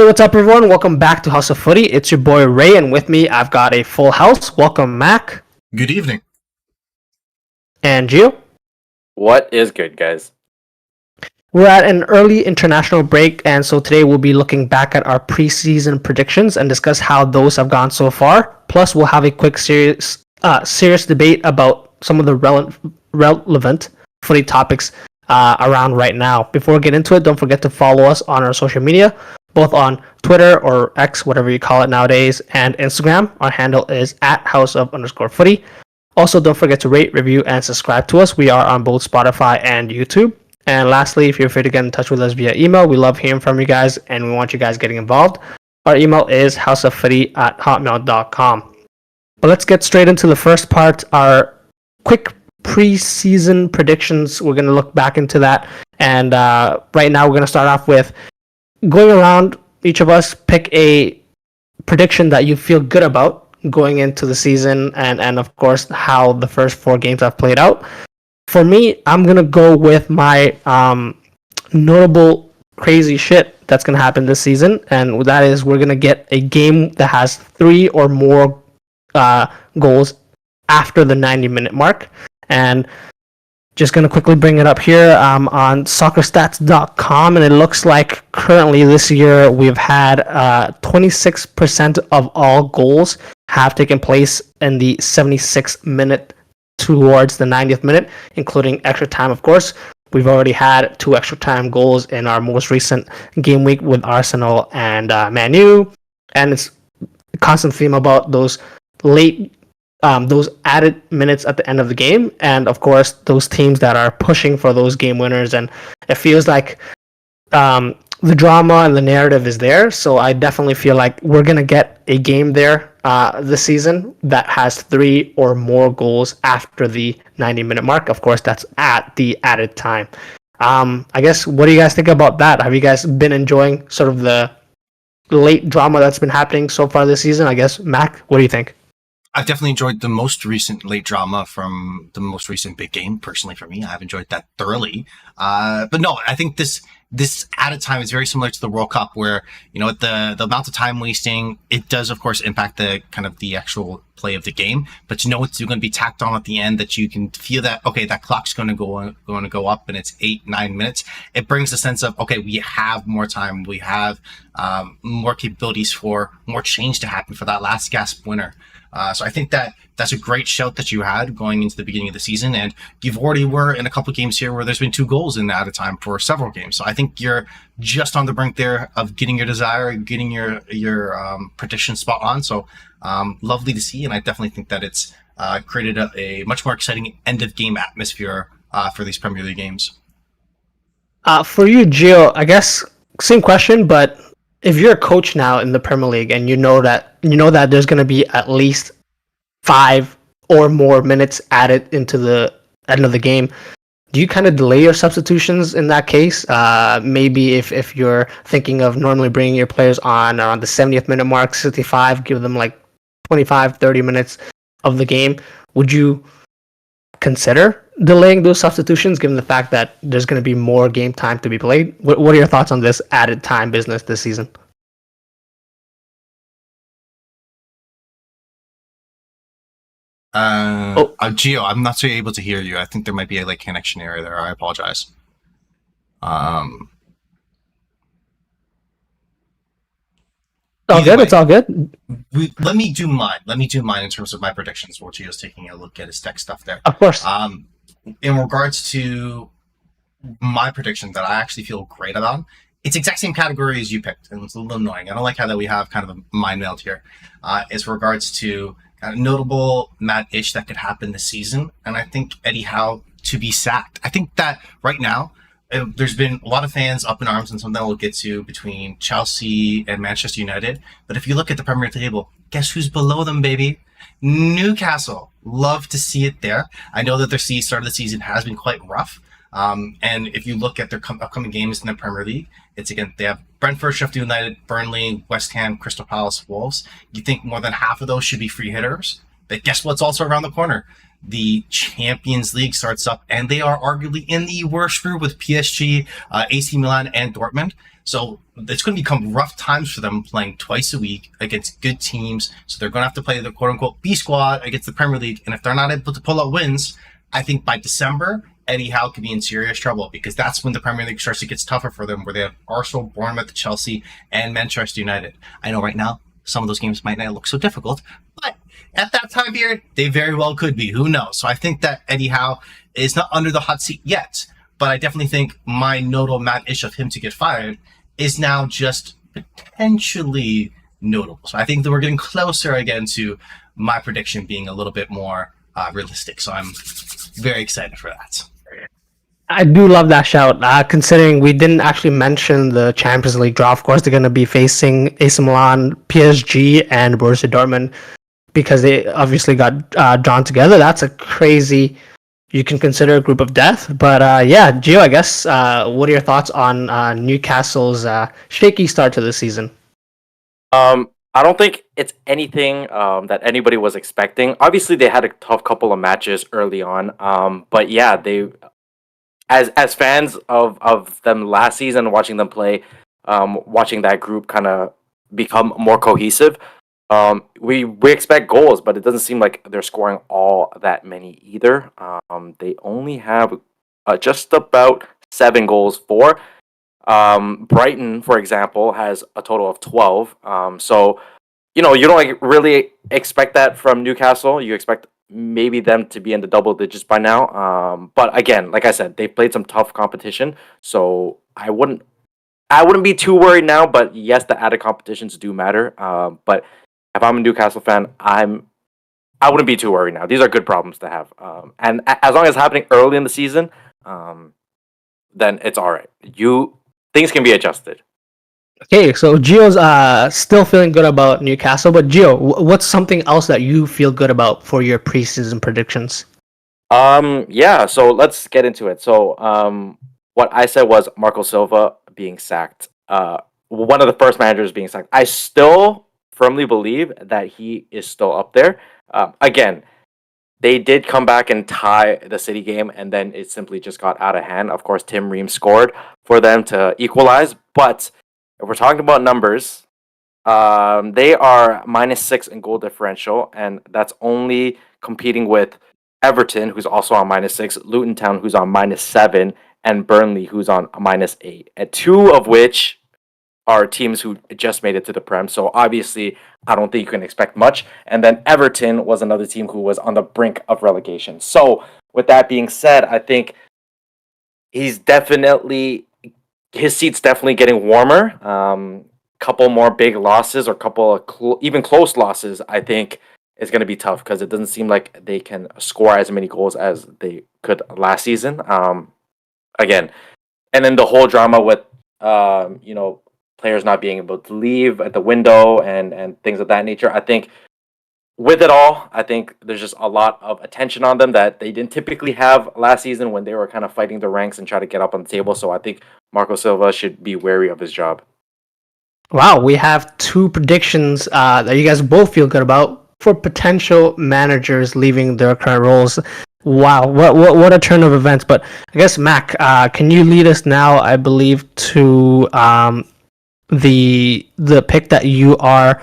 Hey, what's up, everyone? Welcome back to House of Footy. It's your boy Ray, and with me, I've got a full house. Welcome, Mac Good evening. and Gio. What is good, guys? We're at an early international break, and so today we'll be looking back at our preseason predictions and discuss how those have gone so far. Plus, we'll have a quick serious debate about some of the relevant footy topics around right now. Before we get into it, don't forget to follow us on our social media, both on Twitter or X, whatever you call it nowadays, and Instagram. Our handle is at @house_of_footy. Also, don't forget to rate, review, and subscribe to us. We are on both Spotify and YouTube. And lastly, if you're free to get in touch with us via email, we love hearing from you guys, and we want you guys getting involved. Our email is houseoffooty@hotmail.com. But let's get straight into the first part, our quick preseason predictions. We're going to look back into that. And right now, we're going to start off with going around, each of us pick a prediction that you feel good about going into the season, and of course, how the first four games have played out. For me, I'm going to go with my notable crazy shit that's going to happen this season, and that is we're going to get a game that has 3 or more goals after the 90-minute mark. And just going to quickly bring it up here on soccerstats.com, and it looks like currently this year we've had 26% of all goals have taken place in the 76th minute towards the 90th minute, including extra time, of course. We've already had 2 extra time goals in our most recent game week with Arsenal and Man U, and it's a constant theme about those those added minutes at the end of the game, and of course those teams that are pushing for those game winners. And it feels like the drama and the narrative is there, so I definitely feel like we're going to get a game there this season that has 3 or more goals after the 90-minute mark. Of course, that's at the added time. I guess, what do you guys think about that? Have you guys been enjoying sort of the late drama that's been happening so far this season? I guess, Mac, what do you think? I've definitely enjoyed the most recent late drama from the most recent big game. Personally, for me, I've enjoyed that thoroughly. But no, I think this added time is very similar to the World Cup, where the amount of time wasting, it does of course impact the kind of the actual play of the game. But it's going to be tacked on at the end, that you can feel that that clock's going to go up, and it's 8-9 minutes. It brings a sense of we have more time, we have more capabilities for more change to happen for that last gasp winner. So I think that's a great shout that you had going into the beginning of the season, and you've already were in a couple of games here where there's been 2 goals in at a time for several games. So I think you're just on the brink there of getting your desire, getting your prediction spot on. So lovely to see, and I definitely think that it's created a much more exciting end of game atmosphere for these Premier League games. For you, Gio, I guess same question, but if you're a coach now in the Premier League and you know that there's going to be at least 5 or more minutes added into the end of the game, do you kind of delay your substitutions in that case? Maybe if you're thinking of normally bringing your players on around the 70th minute mark, 65, give them like 25, 30 minutes of the game, would you consider delaying those substitutions given the fact that there's going to be more game time to be played? What are your thoughts on this added time business this season? Gio, I'm not so able to hear you. I think there might be a connection error there. I apologize. It's all good. Let me do mine. in terms of my predictions, while Gio's taking a look at his tech stuff there. Of course. In regards to my prediction that I actually feel great about, it's exact same category as you picked, and it's a little annoying. I don't like how that we have kind of a mind meld here. As regards to kind of notable mad-ish that could happen this season, and I think Eddie Howe to be sacked. I think that right now, there's been a lot of fans up in arms, and something we'll get to, between Chelsea and Manchester United. But if you look at the Premier table, guess who's below them, baby? Newcastle. Love to see it there. I know that their start of the season has been quite rough. And if you look at their upcoming games in the Premier League, they have Brentford, Sheffield United, Burnley, West Ham, Crystal Palace, Wolves. You think more than half of those should be free hitters? But guess what's also around the corner? The Champions League starts up, and they are arguably in the worst group with PSG, AC Milan, and Dortmund. So it's going to become rough times for them playing twice a week against good teams. So they're going to have to play the quote-unquote B squad against the Premier League. And if they're not able to pull out wins, I think by December, Eddie Howe could be in serious trouble, because that's when the Premier League starts to get tougher for them, where they have Arsenal, Bournemouth, Chelsea, and Manchester United. I know right now some of those games might not look so difficult, but at that time of year, they very well could be. Who knows? So I think that Eddie Howe is not under the hot seat yet, but I definitely think my notable mad-ish of him to get fired is now just potentially notable. So I think that we're getting closer again to my prediction being a little bit more realistic. So I'm very excited for that. I do love that shout, considering we didn't actually mention the Champions League draw. Of course, they're going to be facing AC Milan, PSG, and Borussia Dortmund, because they obviously got drawn together. That's a crazy, you can consider a group of death. But yeah, Gio, I guess, what are your thoughts on Newcastle's shaky start to the season? I don't think it's anything that anybody was expecting. Obviously, they had a tough couple of matches early on. But yeah, they, as fans of them last season, watching them play, watching that group kind of become more cohesive, we expect goals, but it doesn't seem like they're scoring all that many either. They only have just about 7 goals for. Brighton, for example, has a total of 12. So, you don't really expect that from Newcastle. You expect maybe them to be in the double digits by now. But again, like I said, they played some tough competition, so I wouldn't be too worried now. But yes, the added competitions do matter. But if I'm a Newcastle fan, I wouldn't be too worried now. These are good problems to have. And as long as it's happening early in the season, then it's all right. Things can be adjusted. Okay, so Gio's still feeling good about Newcastle, but Gio, what's something else that you feel good about for your preseason predictions? Yeah, so let's get into it. So, what I said was Marco Silva being sacked. One of the first managers being sacked. I still firmly believe that he is still up there. Again, they did come back and tie the City game, and then it simply just got out of hand. Of course, Tim Ream scored for them to equalize, but if we're talking about numbers, they are -6 in goal differential, and that's only competing with Everton, who's also on -6, Luton Town, who's on -7, and Burnley, who's on -8. And 2 of which are teams who just made it to the Prem. So obviously, I don't think you can expect much. And then Everton was another team who was on the brink of relegation. So with that being said, I think his seat's definitely getting warmer. Couple more big losses or couple of even close losses, I think is going to be tough, because it doesn't seem like they can score as many goals as they could last season. Again, and then the whole drama with players not being able to leave at the window and things of that nature. I think with it all, I think there's just a lot of attention on them that they didn't typically have last season when they were kind of fighting the ranks and trying to get up on the table. So I think Marco Silva should be wary of his job. Wow, we have 2 predictions that you guys both feel good about for potential managers leaving their current roles. Wow, what a turn of events. But I guess, Mac, can you lead us now, I believe, to the pick that you are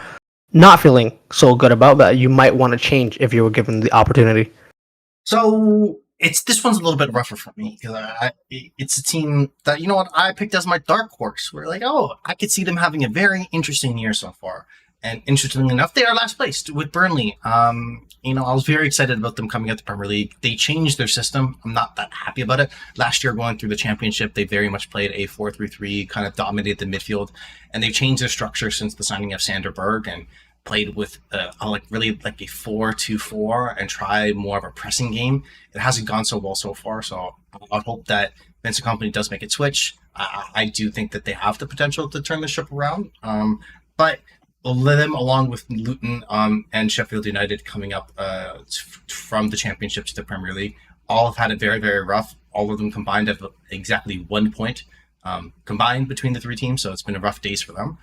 not feeling so good about, that you might want to change if you were given the opportunity? So this one's a little bit rougher for me, because it's a team that, I picked as my dark horse. We're like, I could see them having a very interesting year so far. And interestingly enough, they are last place with Burnley. I was very excited about them coming out the Premier League. They changed their system. I'm not that happy about it. Last year, going through the Championship, they very much played a 4-3-3, kind of dominated the midfield. And they've changed their structure since the signing of Sander Berg, and played with a 4-2-4 and try more of a pressing game. It hasn't gone so well so far, so I hope that Vincent Kompany does make it switch. I do think that they have the potential to turn the ship around, but them, along with Luton and Sheffield United coming up from the Championship to the Premier League, all have had it very, very rough. All of them combined have exactly 1 point combined between the 3 teams, so it's been a rough days for them.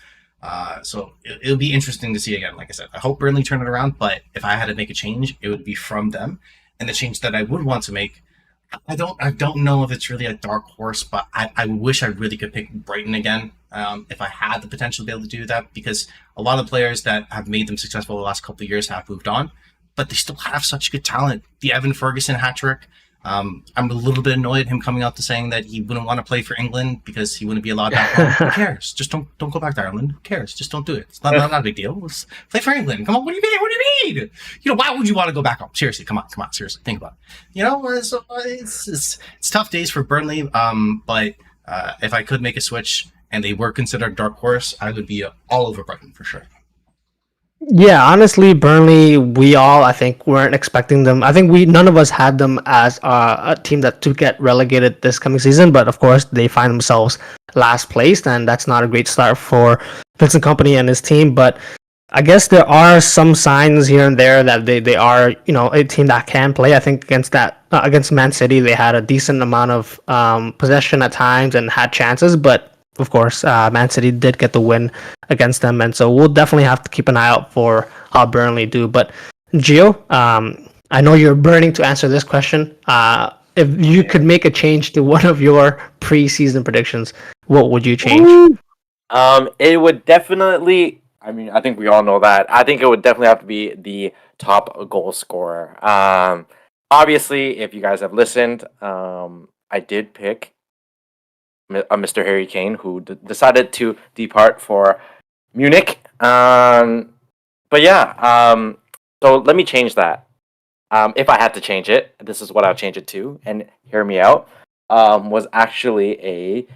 So it'll be interesting to see again. Like I said, I hope Burnley turn it around. But if I had to make a change, it would be from them. And the change that I would want to make, I don't know if it's really a dark horse, but I wish I really could pick Brighton again. If I had the potential to be able to do that, because a lot of players that have made them successful the last couple of years have moved on, but they still have such good talent. The Evan Ferguson hat trick. I'm a little bit annoyed at him coming out to saying that he wouldn't want to play for England because he wouldn't be allowed back home. Who cares? Just don't go back to Ireland. Who cares? Just don't do it. It's not a big deal. Let's play for England. Come on. What do you mean? What do you mean? Why would you want to go back home? Seriously, come on. Seriously, think about it. So it's tough days for Burnley. But if I could make a switch and they were considered dark horse, I would be all over Brighton for sure. Yeah, honestly, Burnley, we all, I think, weren't expecting them. I think none of us had them as a team that to get relegated this coming season, but of course, they find themselves last placed, and that's not a great start for Vincent Company and his team. But I guess there are some signs here and there that they are, a team that can play. I think against Man City, they had a decent amount of possession at times and had chances, but of course, Man City did get the win against them, and so we'll definitely have to keep an eye out for how Burnley do. But Gio, I know you're burning to answer this question. If you could make a change to one of your preseason predictions, what would you change? It would definitely. I mean, I think we all know that. I think it would definitely have to be the top goal scorer. Obviously, if you guys have listened, I did pick Mr. Harry Kane, who decided to depart for Munich. But yeah, so let me change that. If I had to change it, this is what I'll change it to, and hear me out. Was actually a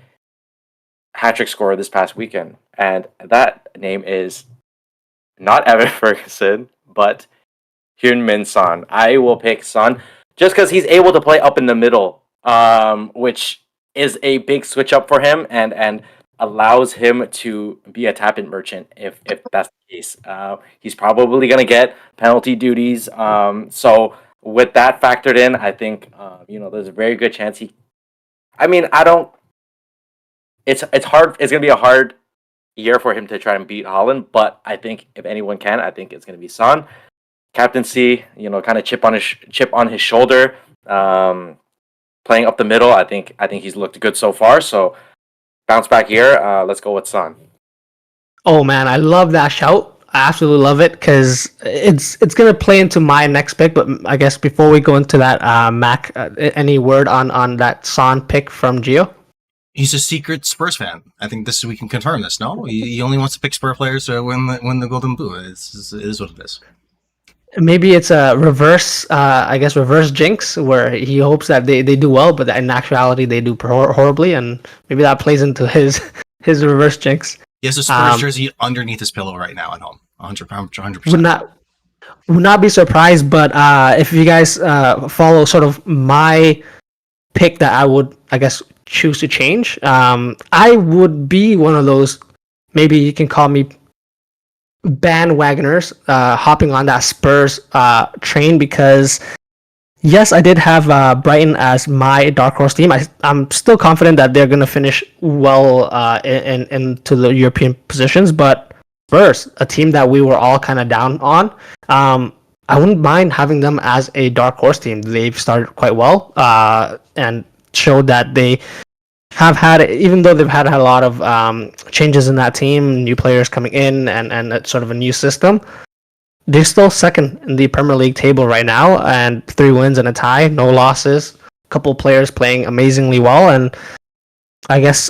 hat-trick scorer this past weekend, and that name is not Evan Ferguson, but Heung-min Son. I will pick Son just because he's able to play up in the middle, which is a big switch up for him and allows him to be a tap-in merchant if that's the case. He's probably going to get penalty duties. So with that factored in, I think there's a very good chance he. I mean, I don't. It's hard. It's going to be a hard year for him to try and beat Holland, but I think if anyone can, I think it's going to be Son. Captaincy, kind of chip on his shoulder. Playing up the middle, I think he's looked good so far. So bounce back here. Let's go with Son. Oh man, I love that shout. I absolutely love it because it's gonna play into my next pick. But I guess before we go into that, Mac, any word on that Son pick from Gio? He's a secret Spurs fan. I think we can confirm this. No, he only wants to pick Spurs players to win the Golden Boot. It is what it is. Maybe it's a reverse jinx where he hopes that they do well, but in actuality they do horribly, and maybe that plays into his reverse jinx. He has a Spurs jersey underneath his pillow right now at home. 100%. Would not be surprised, but if you guys follow sort of my pick that I would, I guess, choose to change, I would be one of those, maybe you can call me bandwagoners, hopping on that Spurs train, because yes, I did have Brighton as my dark horse team. I'm still confident that they're going to finish well into the European positions, but Spurs, a team that we were all kind of down on, I wouldn't mind having them as a dark horse team. They've started quite well and showed that they have had, even though they've had a lot of changes in that team, new players coming in, and sort of a new system, they're still second in the Premier League table right now, and 3 wins and a tie, no losses. A couple players playing amazingly well, and I guess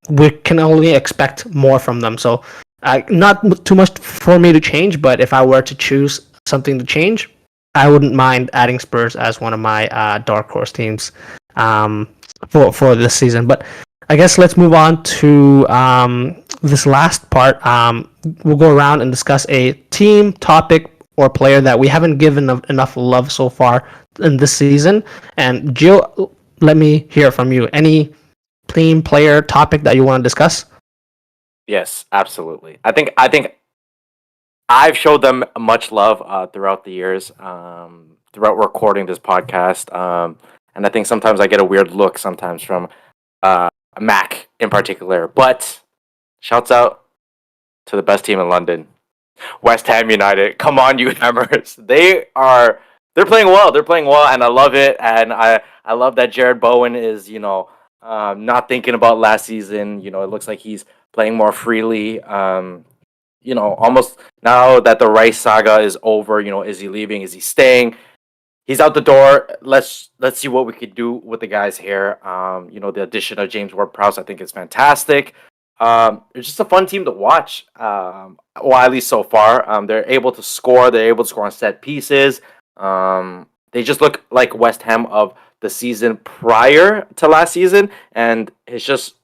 we can only expect more from them. So not too much for me to change, but if I were to choose something to change, I wouldn't mind adding Spurs as one of my dark horse teams for this season. But I guess let's move on to this last part. We'll go around and discuss a team, topic, or player that we haven't given enough love so far in this season. And Gio, let me hear from you. Any team, player, topic that you want to discuss? Yes, absolutely. I think I've showed them much love throughout the years, throughout recording this podcast. And I think sometimes I get a weird look sometimes from Mac in particular. But shouts out to the best team in London. West Ham United. Come on, you Hammers. They're playing well. They're playing well, and I love it. And I love that Jared Bowen is, not thinking about last season. It looks like he's playing more freely. Almost now that the Rice saga is over, is he leaving? Is he staying? He's out the door. Let's see what we could do with the guys here. The addition of James Ward-Prowse, I think, is fantastic. It's just a fun team to watch. Well, at least so far. They're able to score. They're able to score on set pieces. They just look like West Ham of the season prior to last season, and it's just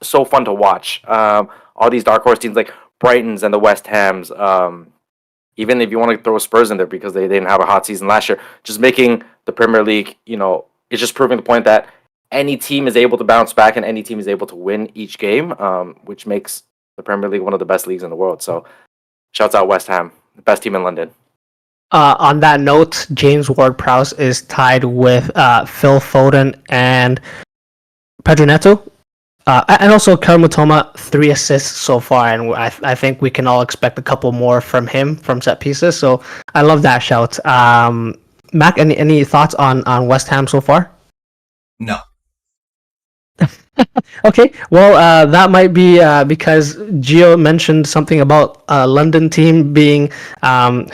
so fun to watch. All these dark horse teams like Brightons and the West Hams. Even if you want to throw Spurs in there because they didn't have a hot season last year, just making the Premier League, it's just proving the point that any team is able to bounce back and any team is able to win each game, which makes the Premier League one of the best leagues in the world. So, shouts out West Ham, the best team in London. On that note, James Ward-Prowse is tied with Phil Foden and Pedro Neto. And also Karim Mitoma, 3 assists so far, and I think we can all expect a couple more from him from set pieces. So I love that shout. Mac, any thoughts on West Ham so far? No. Okay, well, that might be because Gio mentioned something about a London team being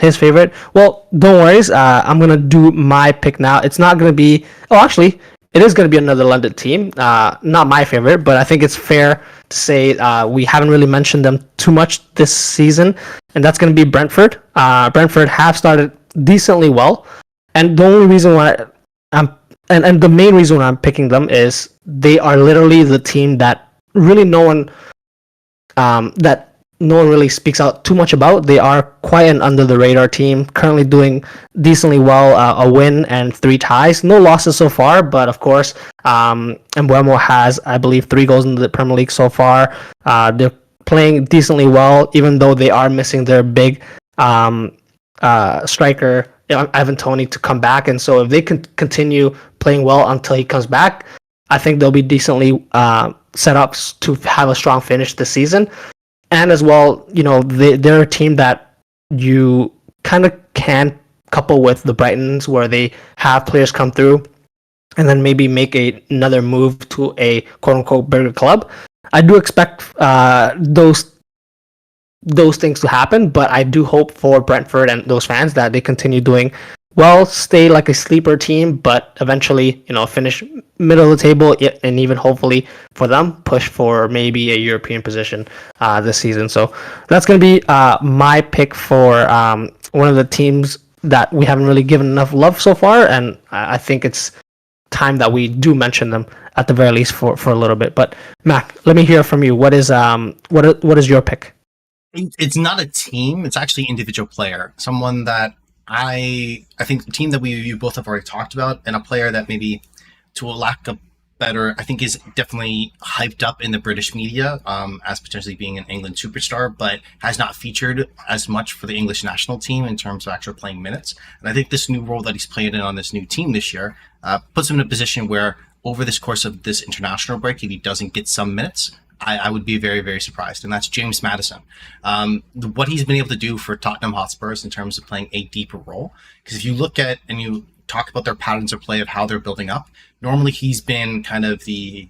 his favorite. Well, don't worry, I'm going to do my pick now. It's not going to be... Oh, actually, it is going to be another London team. Not my favorite, but I think it's fair to say we haven't really mentioned them too much this season, and that's going to be Brentford. Brentford have started decently well, and the only reason why and the main reason why I'm picking them is they are literally the team that really no one really speaks out too much about. They are quite an under the radar team, currently doing decently well, a win and 3 ties. No losses so far, but of course, Mbeumo has, I believe, 3 goals in the Premier League so far. They're playing decently well, even though they are missing their big striker, Ivan Toney, to come back. And so if they can continue playing well until he comes back, I think they'll be decently set up to have a strong finish this season. And as well, they're a team that you kind of can couple with the Brightons, where they have players come through and then maybe make another move to a quote-unquote bigger club. I do expect those things to happen, but I do hope for Brentford and those fans that they continue doing well, stay like a sleeper team, but eventually, finish middle of the table, and even hopefully for them, push for maybe a European position this season. So that's going to be my pick for one of the teams that we haven't really given enough love so far, and I think it's time that we do mention them at the very least for a little bit. But Mac, let me hear from you. What is your pick? It's not a team. It's actually an individual player. Someone that I think the team that you both have already talked about, and a player that maybe, to a lack of better, I think is definitely hyped up in the British media as potentially being an England superstar, but has not featured as much for the English national team in terms of actual playing minutes. And I think this new role that he's played in on this new team this year puts him in a position where over this course of this international break, if he doesn't get some minutes, I would be very, very surprised. And that's James Maddison. What he's been able to do for Tottenham Hotspurs in terms of playing a deeper role. Because if you look at and you talk about their patterns of play of how they're building up, normally he's been kind of the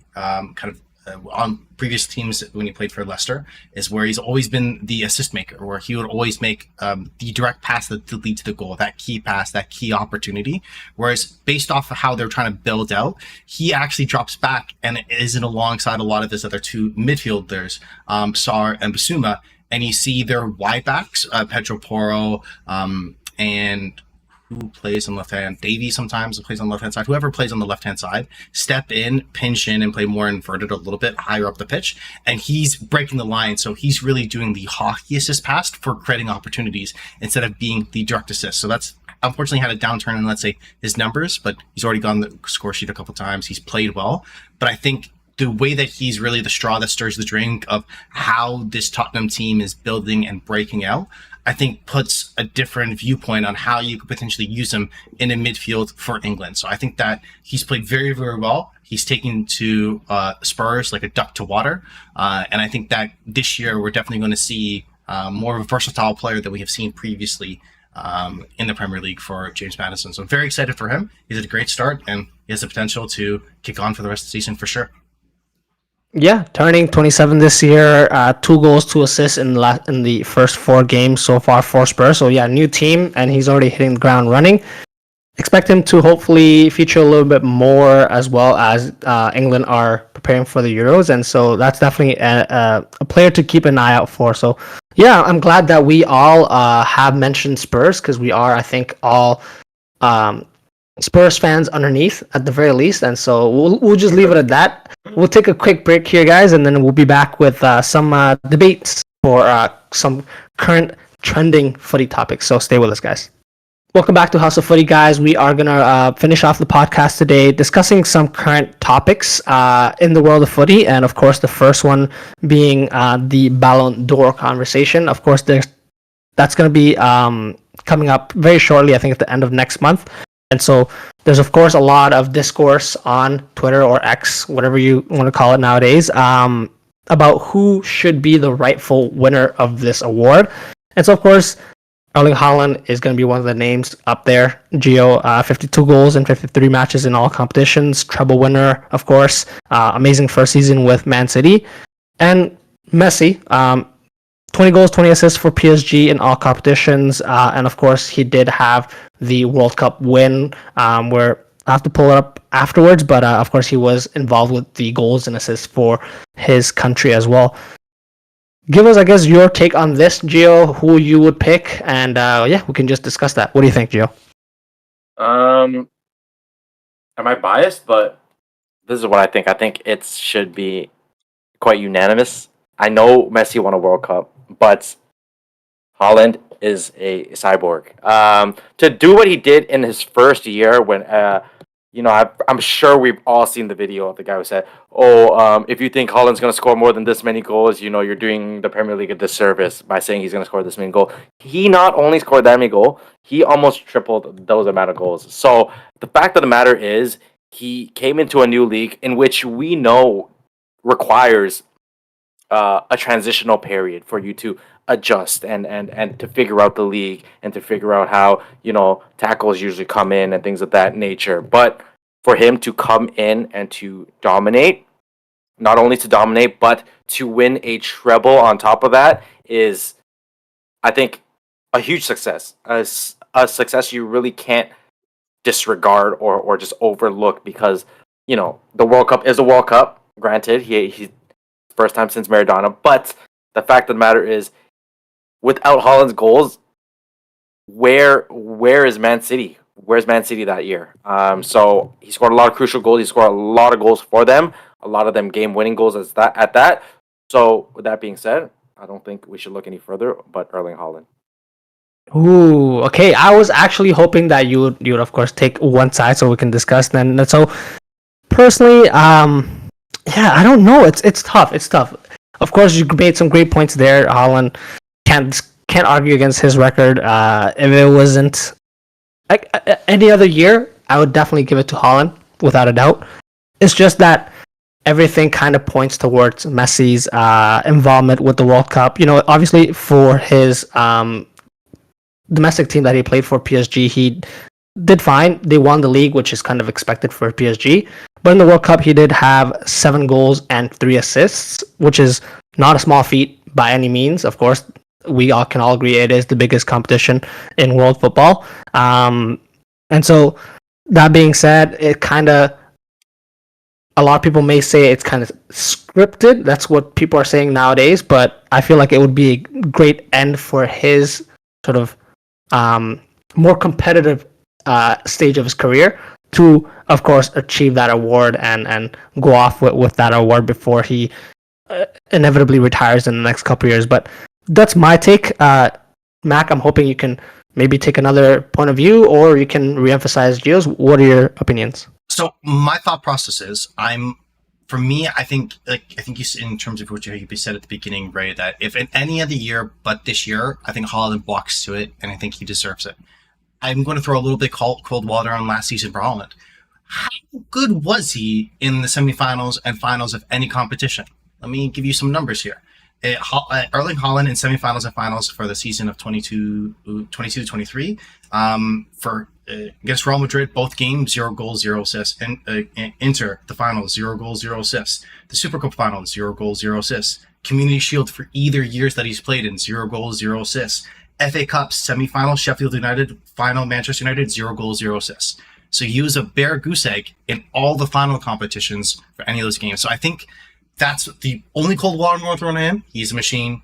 on previous teams when he played for Leicester, is where he's always been the assist maker, where he would always make the direct pass that lead to the goal, that key pass, that key opportunity. Whereas based off of how they're trying to build out, he actually drops back and isn't alongside a lot of his other 2 midfielders, Sarr and Basuma, and you see their wide backs, Pedro Porro, and who plays on the left hand, Davey sometimes plays on the left hand side, whoever plays on the left hand side, step in, pinch in, and play more inverted a little bit higher up the pitch. And he's breaking the line. So he's really doing the hockey assist pass for creating opportunities instead of being the direct assist. So that's unfortunately had a downturn in, let's say, his numbers, but he's already gone the score sheet a couple times. He's played well. But I think the way that he's really the straw that stirs the drink of how this Tottenham team is building and breaking out, I think puts a different viewpoint on how you could potentially use him in a midfield for England. So I think that he's played very, very well. he's taken to Spurs like a duck to water. And I think that this year we're definitely going to see more of a versatile player that we have seen previously in the Premier League for James Maddison. So I'm very excited for him. He's had a great start, and he has the potential to kick on for the rest of the season for sure. Yeah, turning 27 this year, 2 goals, 2 assists in the first 4 games so far for Spurs. So yeah, new team, and he's already hitting the ground running. Expect him to hopefully feature a little bit more, as well as England are preparing for the Euros, and so that's definitely a player to keep an eye out for. So yeah, I'm glad that we all have mentioned Spurs, because we are, I think, all Spurs fans underneath at the very least, and so we'll just leave it at that. We'll take a quick break here, guys, and then we'll be back with some debates for some current trending footy topics. So stay with us, guys. Welcome back to House of Footy, guys. We are going to finish off the podcast today discussing some current topics in the world of footy, and of course the first one being the Ballon d'Or conversation. Of course, that's going to be coming up very shortly, I think at the end of next month. And so there's, of course, a lot of discourse on Twitter or X, whatever you want to call it nowadays, about who should be the rightful winner of this award. And so, of course, Erling Haaland is going to be one of the names up there. Gio, 52 goals in 53 matches in all competitions. Treble winner, of course. Amazing first season with Man City. And Messi, 20 goals, 20 assists for PSG in all competitions. And of course, he did have the World Cup win, where I have to pull it up afterwards. But of course, he was involved with the goals and assists for his country as well. Give us, I guess, your take on this, Gio, who you would pick. And yeah, we can just discuss that. What do you think, Gio? Am I biased? But this is what I think. I think it should be quite unanimous. I know Messi won a World Cup, but Haaland is a cyborg. To do what he did in his first year, when I'm sure we've all seen the video of the guy who said, if you think Haaland's going to score more than this many goals, you're doing the Premier League a disservice by saying he's going to score this many goals. He not only scored that many goals, he almost tripled those amount of goals. So the fact of the matter is, he came into a new league in which we know requires a transitional period for you to adjust and to figure out the league and to figure out how tackles usually come in and things of that nature. But for him to come in and to dominate, not only to dominate but to win a treble on top of that, is, I think, a huge success. A success you really can't disregard or just overlook, because the World Cup is a World Cup. Granted, he's first time since Maradona, but the fact of the matter is, without Haaland's goals, where is Man City? Where's Man City that year? So he scored a lot of crucial goals. He scored a lot of goals for them. A lot of them game-winning goals at that. So with that being said, I don't think we should look any further but Erling Haaland. Ooh, okay. I was actually hoping that you would of course take one side so we can discuss then. So personally, yeah, I don't know. It's tough. It's tough. Of course, you made some great points there. Haaland can't argue against his record. If it wasn't like any other year, I would definitely give it to Haaland without a doubt. It's just that everything kind of points towards Messi's involvement with the World Cup. Obviously for his domestic team that he played for, PSG, he did fine. They won the league, which is kind of expected for PSG. But in the World Cup, he did have 7 goals and 3 assists, which is not a small feat by any means. Of course, we all can agree it is the biggest competition in world football. And so, that being said, a lot of people may say it's kind of scripted. That's what people are saying nowadays. But I feel like it would be a great end for his sort of more competitive stage of his career to, of course, achieve that award and go off with that award before he inevitably retires in the next couple of years. But that's my take. Mac, I'm hoping you can maybe take another point of view, or you can reemphasize Gio's. What are your opinions? So my thought process is, for me, I think you said, in terms of what you said at the beginning, Ray, that if in any other year but this year, I think Haaland walks to it, and I think he deserves it. I'm going to throw a little bit cold water on last season for Haaland. how good was he in the semifinals and finals of any competition? Let me give you some numbers here. Erling Haaland in semifinals and finals for the season of 22-23. For against Real Madrid, both games, 0 goals, 0 assists. And Inter, the finals, 0 goals, 0 assists. The Super Cup finals, 0 goals, 0 assists. Community Shield for either years that he's played in, 0 goals, 0 assists. FA Cup semifinal, Sheffield United, final Manchester United, 0 goals, 0 assists. So he was a bare goose egg in all the final competitions for any of those games. So I think that's the only cold water I'm going to throw on him. He's a machine,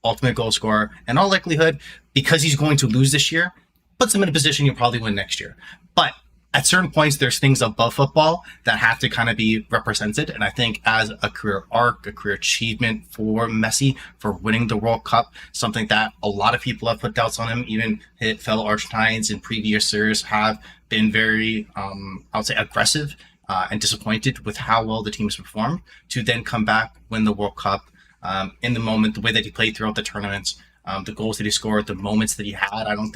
ultimate goal scorer, and all likelihood, because he's going to lose this year, puts him in a position he'll probably win next year. But at certain points, there's things above football that have to kind of be represented. And I think as a career arc, a career achievement for Messi, for winning the World Cup, something that a lot of people have put doubts on him, even his fellow Argentines in previous years have been very, I would say, aggressive and disappointed with how well the team has performed, to then come back, win the World Cup in the moment, the way that he played throughout the tournaments, the goals that he scored, the moments that he had. I don't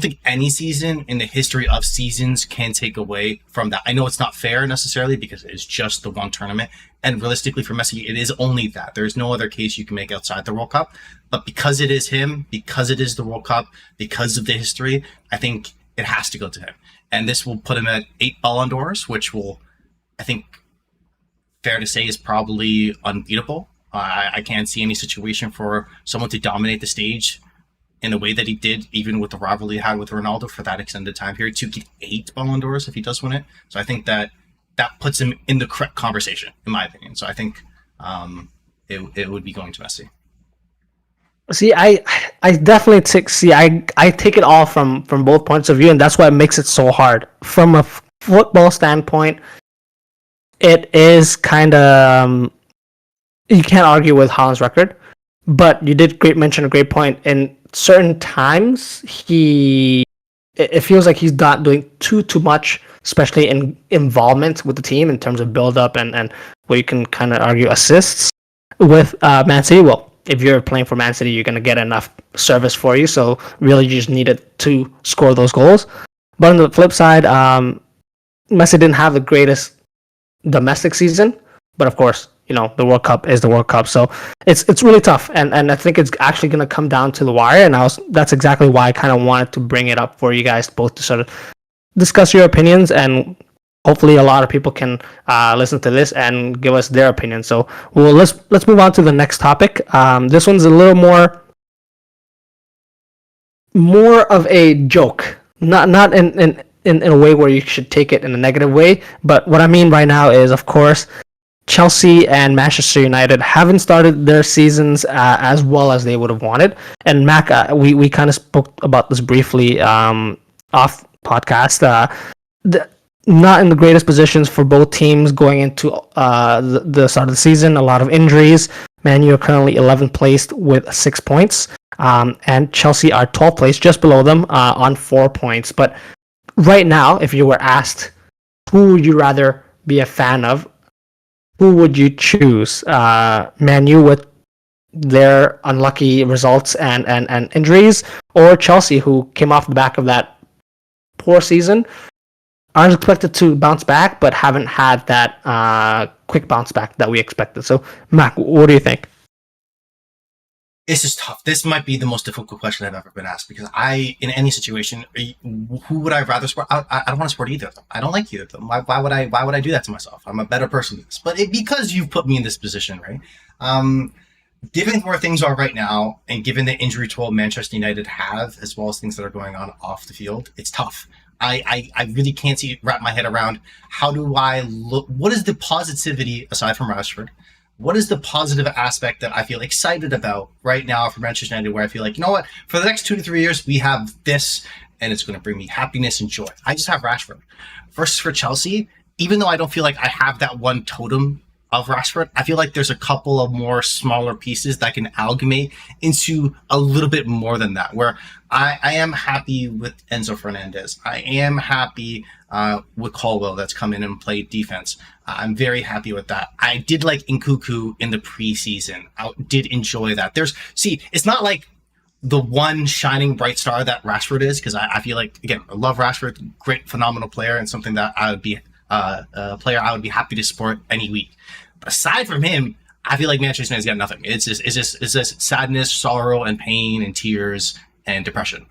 think any season in the history of seasons can take away from that. I know it's not fair necessarily because it's just the one tournament. And realistically for Messi, it is only that. There's no other case you can make outside the World Cup. But because it is him, because it is the World Cup, because of the history, I think it has to go to him. And this will put him at 8 Ballon d'Ors, which will, I think, fair to say is probably unbeatable. I can't see any situation for someone to dominate the stage in the way that he did, even with the rivalry he had with Ronaldo for that extended time period, to get 8 Ballon d'Ors if he does win it. So I think that puts him in the correct conversation, in my opinion. So I think it would be going to Messi. See, I definitely I take it all from both points of view, and that's why it makes it so hard. From a football standpoint, it is kind of you can't argue with Haaland's record, but you did mention a great point. In certain times, it feels like he's not doing too much, especially in involvement with the team in terms of build up and where you can kind of argue assists with Man City. Well, if you're playing for Man City, you're going to get enough service for you. So really, you just needed to score those goals. But on the flip side, Messi didn't have the greatest domestic season. But of course, the World Cup is the World Cup. So it's really tough. And I think it's actually going to come down to the wire. And that's exactly why I kind of wanted to bring it up for you guys both to sort of discuss your opinions, and hopefully a lot of people can listen to this and give us their opinion. So let's move on to the next topic. This one's a little more of a joke, not in a way where you should take it in a negative way. But what I mean right now is, of course, Chelsea and Manchester United haven't started their seasons as well as they would have wanted. And Mac, we kind of spoke about this briefly off podcast. Not in the greatest positions for both teams going into the start of the season. A lot of injuries. Man U are currently 11th placed with 6 points, and Chelsea are 12th placed, just below them on 4 points. But right now, if you were asked who would you rather be a fan of, who would you choose? Man U with their unlucky results and injuries, or Chelsea, who came off the back of that poor season, are expected to bounce back, but haven't had that quick bounce back that we expected. So, Mac, what do you think? This is tough. This might be the most difficult question I've ever been asked, because in any situation, who would I rather support? I don't want to support either of them. I don't like either of them. Why would I do that to myself? I'm a better person than this. But because you've put me in this position, right? Given where things are right now, and given the injury toll Manchester United have, as well as things that are going on off the field, it's tough. I really can't wrap my head around how do I look. What is the positivity aside from Rashford? What is the positive aspect that I feel excited about right now for Manchester United, where I feel like, you know what, for the next 2 to 3 years, we have this, and it's going to bring me happiness and joy. I just have Rashford. Versus for Chelsea, even though I don't feel like I have that one totem of Rashford, I feel like there's a couple of more smaller pieces that can amalgamate into a little bit more than that, where I am happy with Enzo Fernandez. I am happy with Colwell that's come in and played defense. I'm very happy with that. I did like Nkunku in the preseason. I did enjoy that. It's not like the one shining bright star that Rashford is, because I feel like, again, I love Rashford, great, phenomenal player, and something that I would be a player I would be happy to support any week. But aside from him, I feel like Manchester United's got nothing. It's just sadness, sorrow, and pain, and tears, and depression.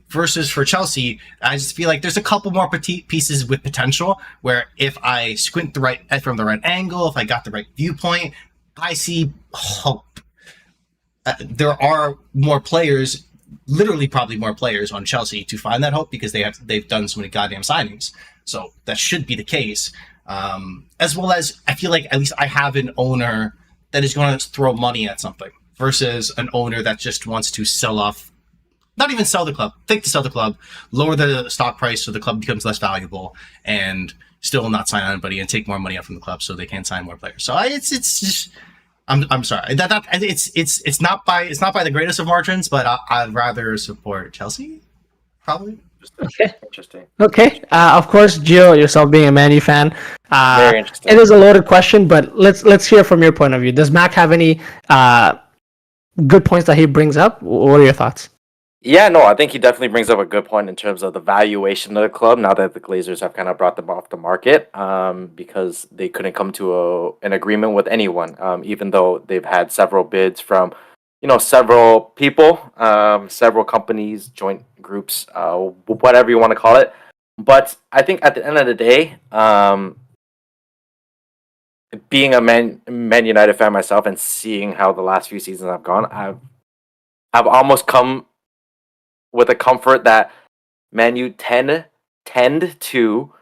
Versus for Chelsea, I just feel like there's a couple more petite pieces with potential where if I squint from the right angle, if I got the right viewpoint, I see hope. There are more players, literally probably more players on Chelsea to find that hope because they've done so many goddamn signings. So that should be the case. As well as I feel like at least I have an owner that is going to throw money at something versus an owner that just wants to sell off, not even sell the club, think to sell the club, lower the stock price so the club becomes less valuable and still not sign anybody and take more money out from the club so they can sign more players. So it's just, I'm sorry that it's not by the greatest of margins, but I'd rather support Chelsea probably. Okay. Interesting. Okay. Of course, Gio, yourself being a Man U fan, Very interesting. it is a loaded question, but let's hear from your point of view. Does Mac have any good points that he brings up? What are your thoughts? Yeah, no, I think he definitely brings up a good point in terms of the valuation of the club now that the Glazers have kind of brought them off the market because they couldn't come to an agreement with anyone, even though they've had several bids from, several people, several companies, joint groups, whatever you want to call it. But I think at the end of the day, being a Man United fan myself and seeing how the last few seasons have gone, I've almost come with a comfort that Man U tend to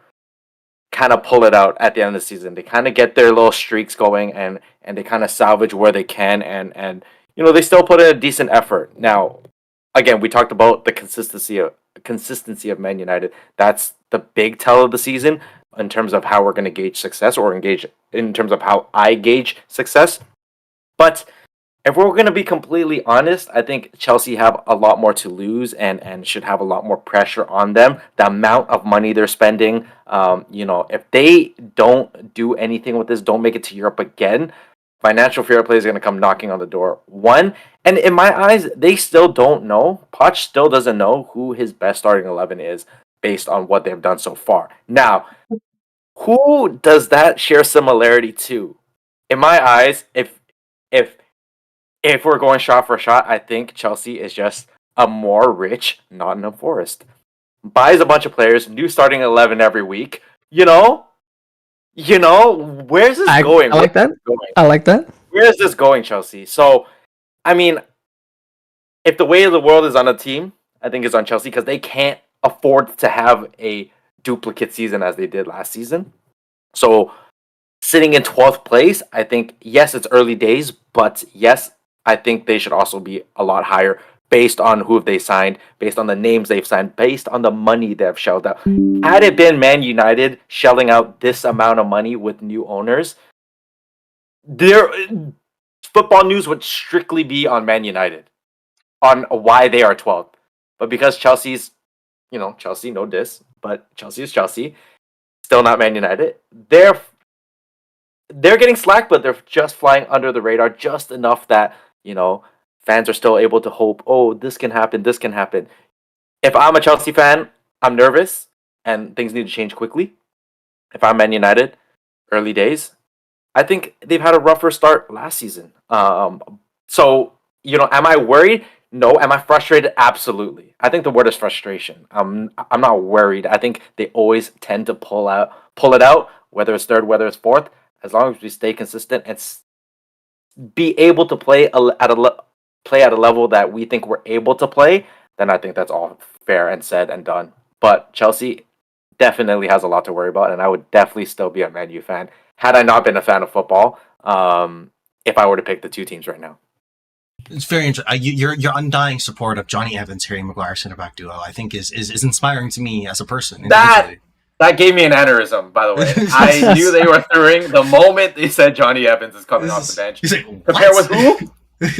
kind of pull it out at the end of the season. They kind of get their little streaks going and they kind of salvage where they can and they still put in a decent effort. Now, again, we talked about the consistency of Man United. That's the big tell of the season in terms of how we're going to gauge success or engage in terms of how I gauge success. But if we're going to be completely honest, I think Chelsea have a lot more to lose and should have a lot more pressure on them. The amount of money they're spending, if they don't do anything with this, don't make it to Europe again, financial fair play is going to come knocking on the door. One, and in my eyes, they still don't know. Poch still doesn't know who his best starting 11 is based on what they've done so far. Now, who does that share similarity to? In my eyes, if we're going shot for shot, I think Chelsea is just a more rich Nottingham Forest. Buys a bunch of players, new starting 11 every week. Where's this going? I like that. I like that. Where is this going, Chelsea? So, I mean, if the way of the world is on a team, I think it's on Chelsea because they can't afford to have a duplicate season as they did last season. So, sitting in 12th place, I think, yes, it's early days, but yes, I think they should also be a lot higher based on who they signed, based on the names they've signed, based on the money they've shelled out. Had it been Man United shelling out this amount of money with new owners, their football news would strictly be on Man United, on why they are 12th. But because Chelsea's, Chelsea, no diss, but Chelsea is Chelsea, still not Man United, they're getting slack, but they're just flying under the radar just enough that, fans are still able to hope, oh, this can happen. If I'm a Chelsea fan, I'm nervous and things need to change quickly. If I'm Man United, early days, I think they've had a rougher start last season. So, am I worried? No. Am I frustrated? Absolutely. I think the word is frustration. I'm not worried. I think they always tend to pull it out, whether it's third, whether it's fourth. As long as we stay consistent and be able to play at a level that we think we're able to play, then I think that's all fair and said and done. But Chelsea definitely has a lot to worry about, and I would definitely still be a Man U fan had I not been a fan of football. If I were to pick the two teams right now, it's very interesting. Your undying support of Johnny Evans, Harry Maguire center back duo, I think is inspiring to me as a person. That gave me an aneurysm, by the way. I knew they were throwing the moment they said Johnny Evans is coming off the bench. He's like, Compare with who?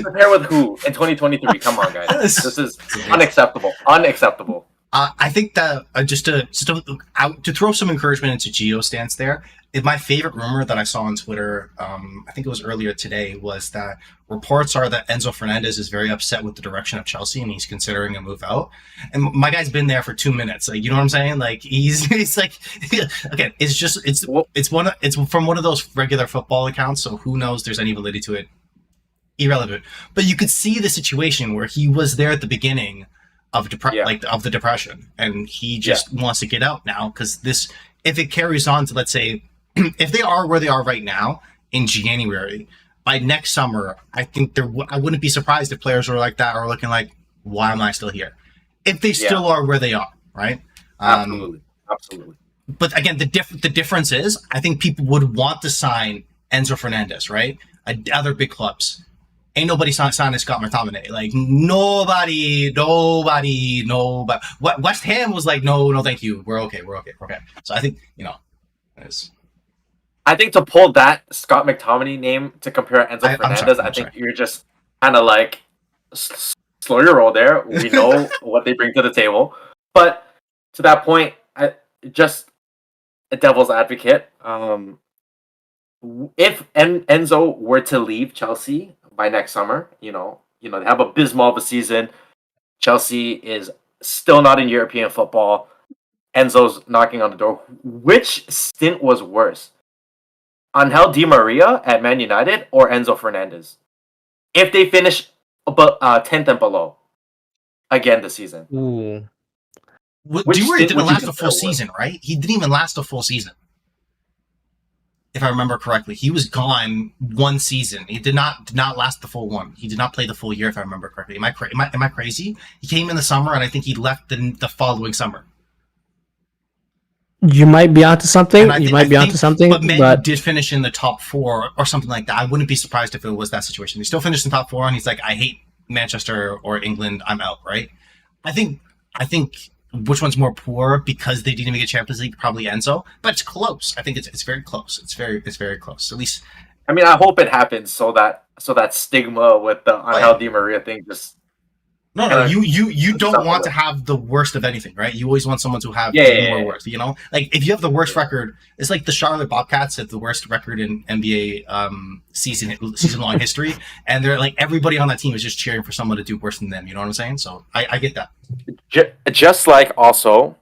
Compare with who in 2023? Come on, guys. This is unacceptable. Unacceptable. I think that just to throw some encouragement into Gio's stance there, my favorite rumor that I saw on Twitter, I think it was earlier today, was that reports are that Enzo Fernandez is very upset with the direction of Chelsea and he's considering a move out. And my guy's been there for 2 minutes. Like, you know what I'm saying? Like, he's like, okay, it's from one of those regular football accounts. So who knows? There's any validity to it. Irrelevant. But you could see the situation where he was there at the beginning of of the depression, and he just wants to get out now because this, if it carries on to, let's say, if they are where they are right now in January, by next summer, I think I wouldn't be surprised if players are like that or looking like, why am I still here? If they still are where they are, right? Absolutely. But again, the difference is, I think people would want to sign Enzo Fernandez, right? Other big clubs. Ain't nobody signing Scott McTominay. Like, nobody. West Ham was like, no, thank you. We're okay. So I think, I think to pull that Scott McTominay name to compare Enzo Fernandez, I think you're just kind of like, slow your roll there. We know what they bring to the table. But to that point, just a devil's advocate. If Enzo were to leave Chelsea by next summer, they have abysmal of a season. Chelsea is still not in European football. Enzo's knocking on the door. Which stint was worse? Angel Di Maria at Man United or Enzo Fernandez? If they finish 10th and below again this season. Ooh. Di Maria didn't last a full season, right? He didn't even last a full season. If I remember correctly, he was gone one season. He did not last the full one. He did not play the full year, if I remember correctly. Am I crazy? He came in the summer, and I think he left the following summer. You might be onto something. But Man did finish in the top 4 or something like that. I wouldn't be surprised if it was that situation. He still finished in top 4, and he's like, I hate Manchester or England. I'm out. Right? I think. Which one's more poor because they didn't even get Champions League? Probably Enzo, but it's close. I think it's very close. It's very close. At least, I mean, I hope it happens so that stigma with the Angel Di Maria thing just. No. You don't want to have the worst of anything, right? You always want someone to have more worst. Like if you have the worst record, it's like the Charlotte Bobcats have the worst record in NBA season long history, and they're like everybody on that team is just cheering for someone to do worse than them. You know what I'm saying? So I get that. Just like also,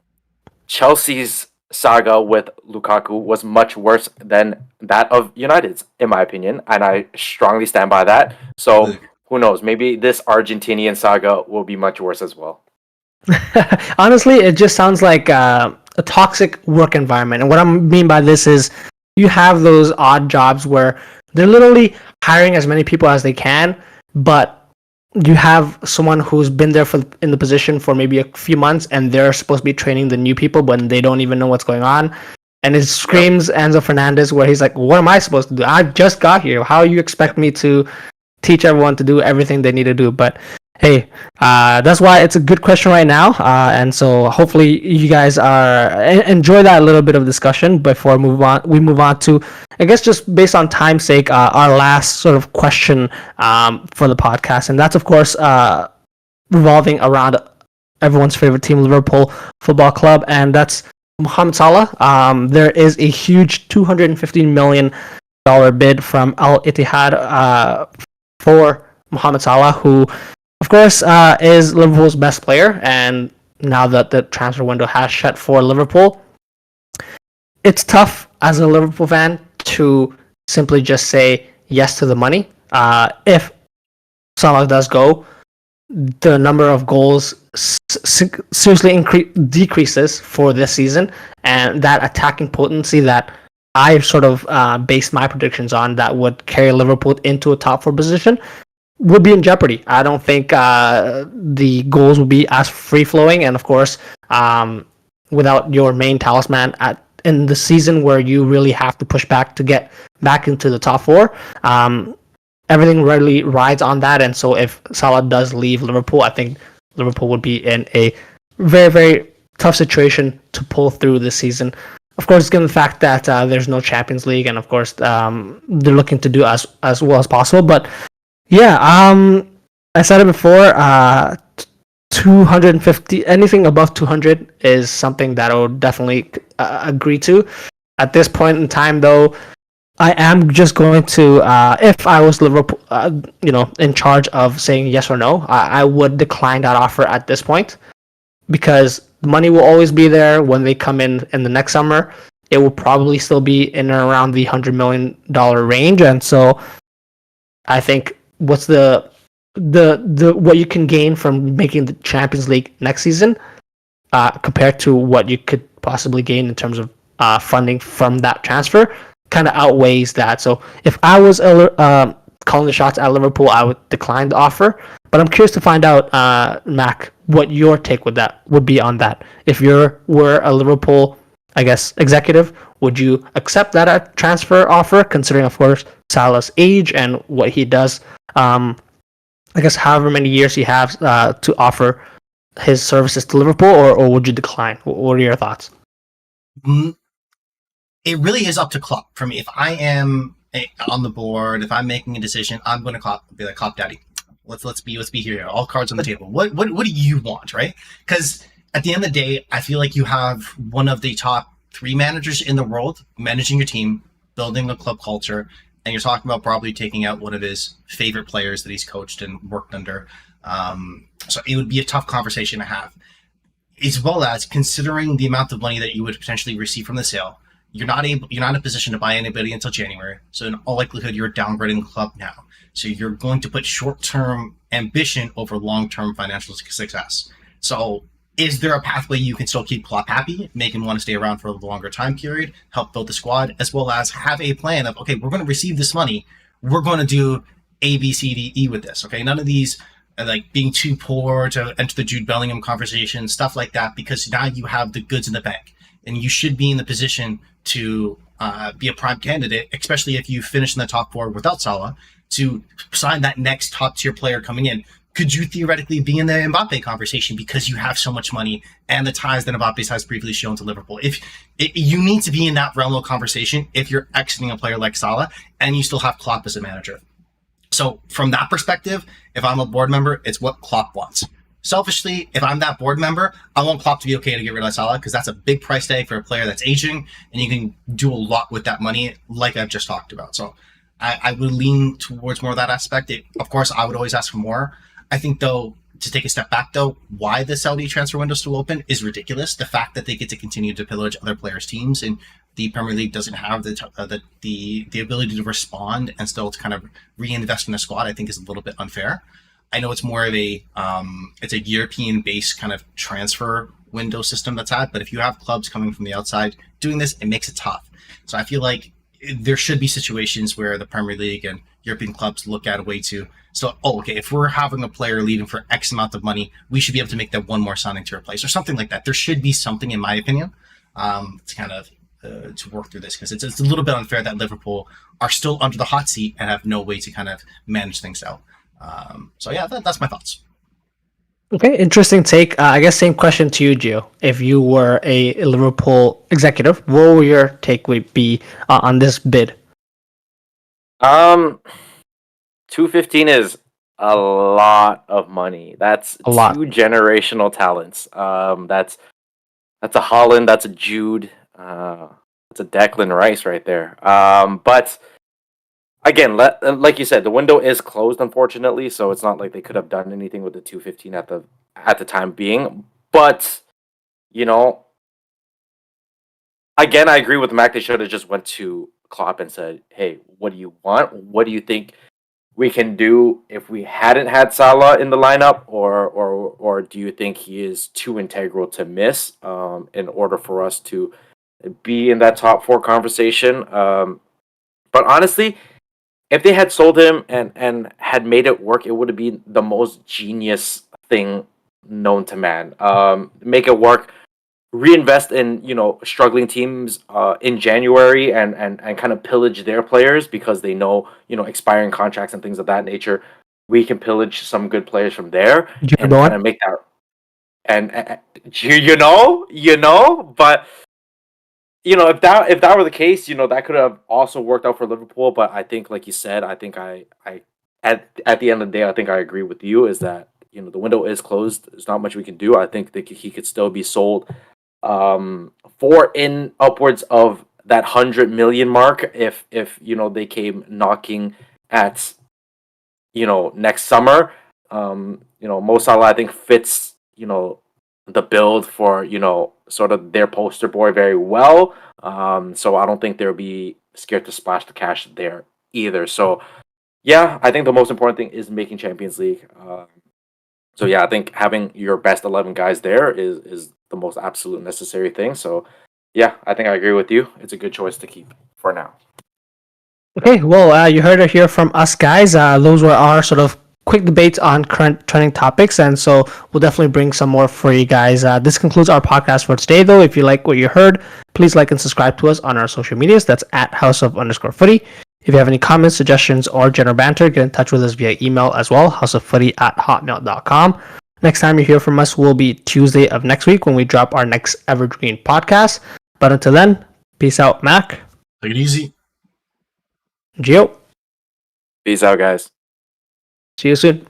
Chelsea's saga with Lukaku was much worse than that of United's, in my opinion, and I strongly stand by that. So. Who knows? Maybe this Argentinian saga will be much worse as well. Honestly, it just sounds like a toxic work environment. And what I mean by this is you have those odd jobs where they're literally hiring as many people as they can, but you have someone who's been there in the position for maybe a few months, and they're supposed to be training the new people, but they don't even know what's going on. And it screams Enzo Fernandez, where he's like, what am I supposed to do? I just got here. How you expect me to teach everyone to do everything they need to do? But hey, that's why it's a good question right now, and so hopefully you guys enjoy that little bit of discussion before we move on to, I guess, just based on time's sake, our last sort of question for the podcast, and that's of course revolving around everyone's favorite team, Liverpool Football Club, and that's Mohamed Salah. There is a huge $215 million bid from Al Ittihad for Mohamed Salah, who, of course, is Liverpool's best player. And now that the transfer window has shut for Liverpool, it's tough as a Liverpool fan to simply just say yes to the money. If Salah does go, the number of goals seriously decreases for this season, and that attacking potency that I sort of based my predictions on that would carry Liverpool into a top 4 position would be in jeopardy. I don't think the goals would be as free-flowing, and of course, without your main talisman in the season where you really have to push back to get back into the top 4, everything really rides on that. And so if Salah does leave Liverpool, I think Liverpool would be in a very, very tough situation to pull through this season. Of course, given the fact that there's no Champions League, and of course they're looking to do as well as possible. But yeah, I said it before. 250, anything above 200 is something that I would definitely agree to. At this point in time, though, I am just going to, if I was Liverpool, in charge of saying yes or no, I would decline that offer at this point, because the money will always be there when they come in the next summer. It will probably still be in and around the $100 million range, and so I think what's the what you can gain from making the Champions League next season, compared to what you could possibly gain in terms of funding from that transfer, kind of outweighs that. So if I was calling the shots at Liverpool, I would decline the offer. But I'm curious to find out, Mac, what your take would be on that. If you were a Liverpool, I guess, executive, would you accept that transfer offer, considering, of course, Salah's age and what he does? I guess however many years he has to offer his services to Liverpool, or would you decline? What are your thoughts? It really is up to Klopp for me. If I am on the board, if I'm making a decision, I'm going to be like, Klopp, Daddy, let's be here. All cards on the table. What do you want, right? Because at the end of the day, I feel like you have one of the top 3 managers in the world managing your team, building a club culture, and you're talking about probably taking out one of his favorite players that he's coached and worked under. So it would be a tough conversation to have, as well as considering the amount of money that you would potentially receive from the sale. You're not in a position to buy anybody until January. So in all likelihood, you're downgrading the club now. So you're going to put short-term ambition over long-term financial success. So is there a pathway you can still keep Klopp happy, make him want to stay around for a longer time period, help build the squad, as well as have a plan of, okay, we're going to receive this money. We're going to do A, B, C, D, E with this. Okay, none of these like being too poor to enter the Jude Bellingham conversation, stuff like that, because now you have the goods in the bank and you should be in the position to be a prime candidate, especially if you finish in the top 4 without Salah, to sign that next top tier player coming in. Could you theoretically be in the Mbappe conversation because you have so much money and the ties that Mbappe has briefly shown to Liverpool? You need to be in that realm of conversation if you're exiting a player like Salah and you still have Klopp as a manager. So from that perspective, if I'm a board member, it's what Klopp wants. Selfishly, if I'm that board member, I want Klopp to be okay to get rid of Salah, because that's a big price tag for a player that's aging, and you can do a lot with that money, like I've just talked about. So I would lean towards more of that aspect. Of course, I would always ask for more. I think, though, to take a step back, though, why the Saudi transfer window is still open is ridiculous. The fact that they get to continue to pillage other players' teams, and the Premier League doesn't have the ability to respond and still to kind of reinvest in the squad, I think is a little bit unfair. I know it's more of a European-based kind of transfer window system that's had, but if you have clubs coming from the outside doing this, it makes it tough. So I feel like there should be situations where the Premier League and European clubs look at a way to, if we're having a player leaving for X amount of money, we should be able to make that one more signing to replace, or something like that. There should be something, in my opinion, to kind of to work through this, because it's a little bit unfair that Liverpool are still under the hot seat and have no way to kind of manage things out. So yeah, that's my thoughts. Okay, interesting take. I guess same question to you, Gio. If you were a Liverpool executive, what would your take would be on this bid? 215 is a lot of money. That's A lot. 2 generational talents. That's a Holland, that's a Jude, that's a Declan Rice right there. But again, like you said, the window is closed, unfortunately, so it's not like they could have done anything with the 215 at the time being. But again, I agree with Mac. They should have just went to Klopp and said, "Hey, what do you want? What do you think we can do if we hadn't had Salah in the lineup, or do you think he is too integral to miss in order for us to be in that top 4 conversation?" But honestly, if they had sold him and had made it work, it would have been the most genius thing known to man. Make it work, reinvest in struggling teams in January and kind of pillage their players, because they know expiring contracts and things of that nature. We can pillage some good players from there and kind of make that. And but. If that were the case, that could have also worked out for Liverpool. But I think, like you said, I think I at the end of the day, I think I agree with you, is that the window is closed. There's not much we can do. I think that he could still be sold for in upwards of that 100 million mark if they came knocking at next summer. Mo Salah I think fits the build for sort of their poster boy very well. So I don't think they'll be scared to splash the cash there either. So yeah, I think the most important thing is making Champions League. So yeah, I think having your best 11 guys there is the most absolute necessary thing. So yeah, I think I agree with you. It's a good choice to keep for now. Okay, well, you heard it here from us guys. Those were our sort of quick debates on current trending topics, and so we'll definitely bring some more for you guys. This concludes our podcast for today, though. If you like what you heard, please like and subscribe to us on our social medias. That's at @house_of_footy. If you have any comments, suggestions, or general banter, get in touch with us via email as well, houseoffooty@hotmail.com. Next time you hear from us will be Tuesday of next week when we drop our next Evergreen podcast. But until then, peace out, Mac. Take it easy. Gio. Peace out, guys. See you soon.